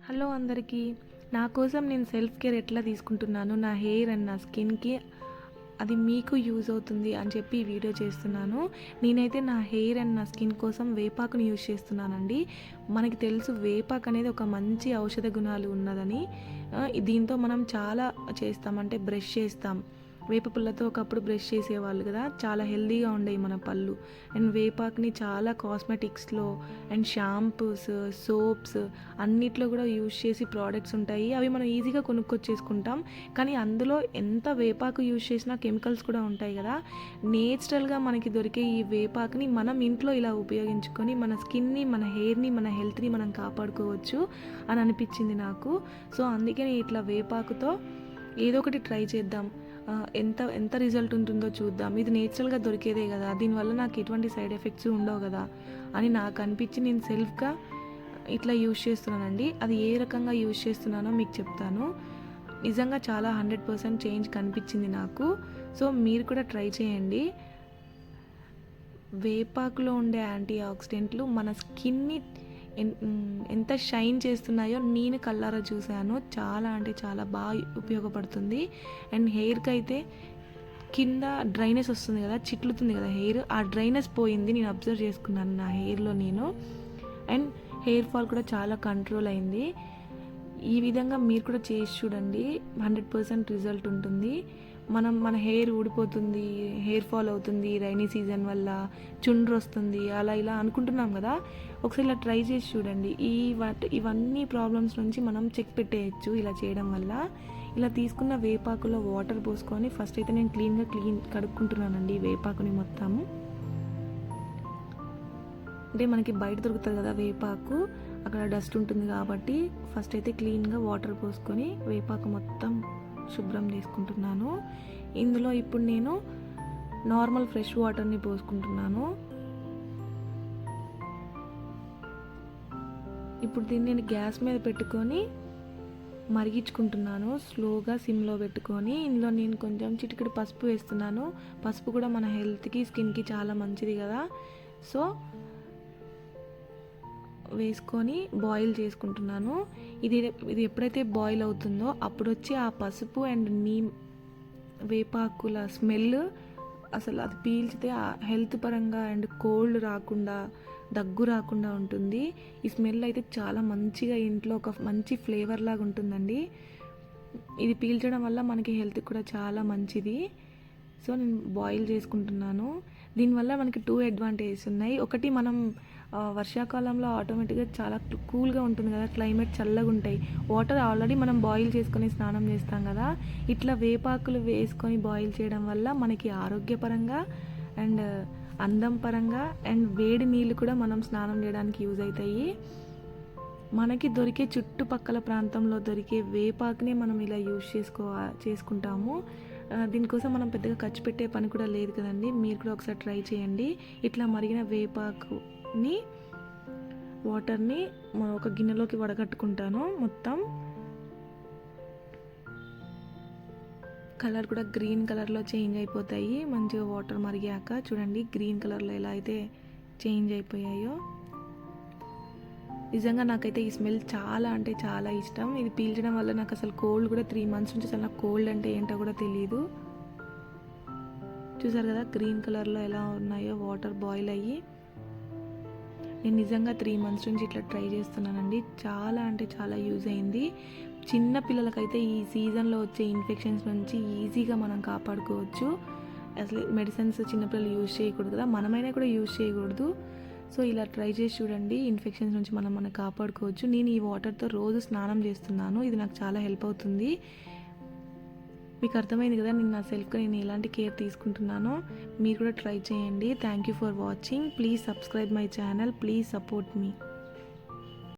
Hello అందరికీ. నా కోసం నేను సెల్ఫ్ కేర్ ఎట్లా తీసుకుంటున్నాను, నా హెయిర్ అండ్ నా స్కిన్కి అది మీకు యూజ్ అవుతుంది అని చెప్పి ఈ వీడియో చేస్తున్నాను. నేనైతే నా హెయిర్ అండ్ నా స్కిన్ కోసం వేపాకుని యూజ్ చేస్తున్నానండి. మనకి తెలుసు వేపాకు అనేది ఒక మంచి ఔషధ గుణాలు ఉన్నదని. దీంతో మనం చాలా చేస్తామంటే బ్రష్ చేస్తాం. వేప పుల్లతో ఒకప్పుడు బ్రష్ చేసేవాళ్ళు కదా, చాలా హెల్దీగా ఉండేవి మన పళ్ళు. అండ్ వేపాకుని చాలా కాస్మెటిక్స్లో అండ్ షాంపూస్, సోప్స్ అన్నిట్లో కూడా యూజ్ చేసి ప్రోడక్ట్స్ ఉంటాయి. అవి మనం ఈజీగా కొనుక్కొచ్చేసుకుంటాం. కానీ అందులో ఎంత వేపాకు యూజ్ చేసినా కెమికల్స్ కూడా ఉంటాయి కదా. నేచురల్గా మనకి దొరికే ఈ వేపాకుని మనం ఇంట్లో ఇలా ఉపయోగించుకొని మన స్కిన్ని, మన హెయిర్ని, మన హెల్త్ని మనం కాపాడుకోవచ్చు అని అనిపించింది నాకు. సో అందుకే ఇట్లా వేపాకుతో ఏదో ఒకటి ట్రై చేద్దాం, ఎంత రిజల్ట్ ఉంటుందో చూద్దాం. ఇది నేచురల్గా దొరికేదే కదా, దీనివల్ల నాకు ఎటువంటి సైడ్ ఎఫెక్ట్స్ ఉండవు కదా అని నాకు అనిపించి నేను సెల్ఫ్గా ఇట్లా యూజ్ చేస్తున్నానండి. అది ఏ రకంగా యూజ్ చేస్తున్నానో మీకు చెప్తాను. నిజంగా చాలా 100% చేంజ్ కనిపించింది నాకు. సో మీరు కూడా ట్రై చేయండి. వేపాకులో ఉండే యాంటీ ఆక్సిడెంట్లు మన స్కిన్ని ఎంత షైన్ చేస్తున్నాయో నేను కళ్ళారా చూశాను. చాలా అంటే చాలా బాగా ఉపయోగపడుతుంది. అండ్ హెయిర్కి అయితే కింద డ్రైనెస్ వస్తుంది కదా, చిట్లుతుంది కదా హెయిర్, ఆ డ్రైనెస్ పోయింది. నేను అబ్జర్వ్ చేసుకున్నాను నా హెయిర్లో నేను. అండ్ హెయిర్ ఫాల్ కూడా చాలా కంట్రోల్ అయింది. ఈ విధంగా మీరు కూడా చేసి చూడండి, 100% రిజల్ట్ ఉంటుంది. మన హెయిర్ ఊడిపోతుంది, హెయిర్ ఫాల్ అవుతుంది రైనీ సీజన్ వల్ల, చుండ్రు వస్తుంది, అలా ఇలా అనుకుంటున్నాం కదా. ఒకసారి ఇలా ట్రై చేసి చూడండి. ఇవన్నీ ప్రాబ్లమ్స్ నుంచి మనం చెక్ పెట్టేయచ్చు ఇలా చేయడం వల్ల. ఇలా తీసుకున్న వేపాకులో వాటర్ పోసుకొని ఫస్ట్ అయితే నేను క్లీన్గా కడుక్కుంటున్నానండి వేపాకుని మొత్తము. అంటే మనకి బయట దొరుకుతుంది కదా వేపాకు, అక్కడ డస్ట్ ఉంటుంది కాబట్టి ఫస్ట్ అయితే క్లీన్గా వాటర్ పోసుకొని వేపాకు మొత్తం శుభ్రం చేసుకుంటున్నాను. ఇందులో ఇప్పుడు నేను నార్మల్ ఫ్రెష్ వాటర్ని పోసుకుంటున్నాను. ఇప్పుడు దీన్ని నేను గ్యాస్ మీద పెట్టుకొని మరిగించుకుంటున్నాను స్లోగా, సిమ్లో పెట్టుకొని. ఇందులో నేను కొంచెం చిటికెడు పసుపు వేస్తున్నాను. పసుపు కూడా మన హెల్త్కి, స్కిన్కి చాలా మంచిది కదా. సో వేసుకొని బాయిల్ చేసుకుంటున్నాను. ఇది ఎప్పుడైతే బాయిల్ అవుతుందో అప్పుడు వచ్చి ఆ పసుపు అండ్ వేపాకుల స్మెల్ అసలు అది పీల్చితే హెల్త్ పరంగా అండ్ కోల్డ్ రాకుండా, దగ్గు రాకుండా ఉంటుంది. ఈ స్మెల్ అయితే చాలా మంచిగా ఇంట్లో ఒక మంచి ఫ్లేవర్ లాగా ఉంటుందండి. ఇది పీల్చడం వల్ల మనకి హెల్త్ కూడా చాలా మంచిది. సో నేను బాయిల్ చేసుకుంటున్నాను. దీనివల్ల మనకి 2 అడ్వాంటేజెస్ ఉన్నాయి. ఒకటి, మనం వర్షాకాలంలో ఆటోమేటిక్గా చాలా కూల్గా ఉంటుంది కదా, క్లైమేట్ చల్లగా ఉంటాయి. వాటర్ ఆల్రెడీ మనం బాయిల్ చేసుకొని స్నానం చేస్తాం కదా, ఇట్లా వేపాకులు వేసుకొని బాయిల్ చేయడం వల్ల మనకి ఆరోగ్యపరంగా అండ్ అందం పరంగా అండ్ వేడి నీళ్ళు కూడా మనం స్నానం చేయడానికి యూజ్ అవుతాయి. మనకి దొరికే చుట్టుపక్కల ప్రాంతంలో దొరికే వేపాకునే మనం ఇలా యూజ్ చేసుకుంటాము. దీనికోసం మనం పెద్దగా ఖర్చు పెట్టే పని కూడా లేదు కదండి. మీరు కూడా ఒకసారి ట్రై చేయండి. ఇట్లా మరిగిన వేపాకుని వాటర్ని ఒక గిన్నెలోకి వడగట్టుకుంటాను మొత్తం. కలర్ కూడా గ్రీన్ కలర్లో చేంజ్ అయిపోతాయి మంచిగా వాటర్ మరిగాక. చూడండి గ్రీన్ కలర్లో ఎలా అయితే చేంజ్ అయిపోయాయో. నిజంగా నాకైతే ఈ స్మెల్ చాలా అంటే చాలా ఇష్టం. ఇది పీల్చడం వల్ల నాకు అసలు కోల్డ్ కూడా 3 months నుంచి అసలు నాకు కోల్డ్ అంటే ఏంటో కూడా తెలియదు. చూసారు కదా గ్రీన్ కలర్లో ఎలా ఉన్నాయో వాటర్ బాయిల్ అయ్యి. నేను నిజంగా 3 months నుంచి ఇట్లా ట్రై చేస్తున్నానండి. చాలా అంటే చాలా యూజ్ అయింది. చిన్న పిల్లలకైతే ఈ సీజన్లో వచ్చే ఇన్ఫెక్షన్స్ నుంచి ఈజీగా మనం కాపాడుకోవచ్చు. అసలు మెడిసిన్స్ చిన్నపిల్లలు యూజ్ చేయకూడదు కదా, మనమైనా కూడా యూజ్ చేయకూడదు. సో ఇలా ట్రై చేసి చూడండి, ఇన్ఫెక్షన్స్ నుంచి మనం కాపాడుకోవచ్చు. నేను ఈ వాటర్తో రోజు స్నానం చేస్తున్నాను. ఇది నాకు చాలా హెల్ప్ అవుతుంది. మీకు అర్థమైంది కదా నేను నా సెల్ఫ్గా నేను ఎలాంటి కేర్ తీసుకుంటున్నానో. మీరు కూడా ట్రై చేయండి. Thank you for watching. Please subscribe my channel. Please support me.